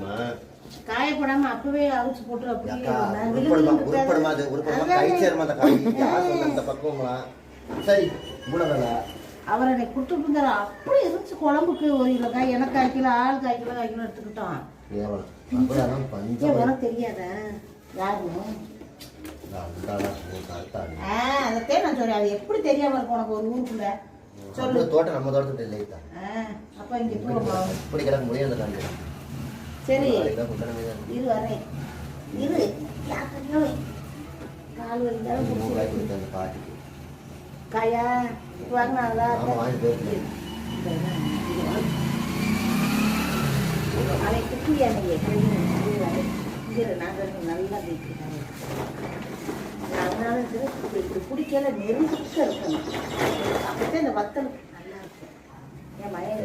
இருக்குமா? காய போடாம அப்பவே அவிச்சு போட்டு அப்படியே அந்த பக்குவங்களா சரி மூணவேளை அவரை குட்டு இருந்தாரு அப்படி இருந்துச்சு குழம்புக்கு. 1 கிலோ காய் எனக்கு 1/2 கிலோ ஆளுக்கு 1/2 கிலோ எடுத்துக்கிட்டோம். உனக்கு தெரியாத யாருன்னு அதைத்தான் நான் சொல்றேன். அது எப்படி தெரியாம இருக்கும் உனக்கு ஒரு ஊருக்குள்ள சொல்லு. தோட்டம் நம்ம தோட்டத்தை இல்லையா? அப்ப இங்க போகணும் இப்படி கிடக்க முடியாது. சரி இரு வரேன். இரு கால் வலிந்தாலும் பாட்டிக்கு காயா வாங்கினா அதை குட்டியா நீங்க நாங்கள் நல்லா வைக்கிறாங்க. அதனால இப்படி குடிக்கல நெருக்க இருக்கணும். அப்பதான் இந்த வத்தல் நல்லா இருக்கும். என் மயம்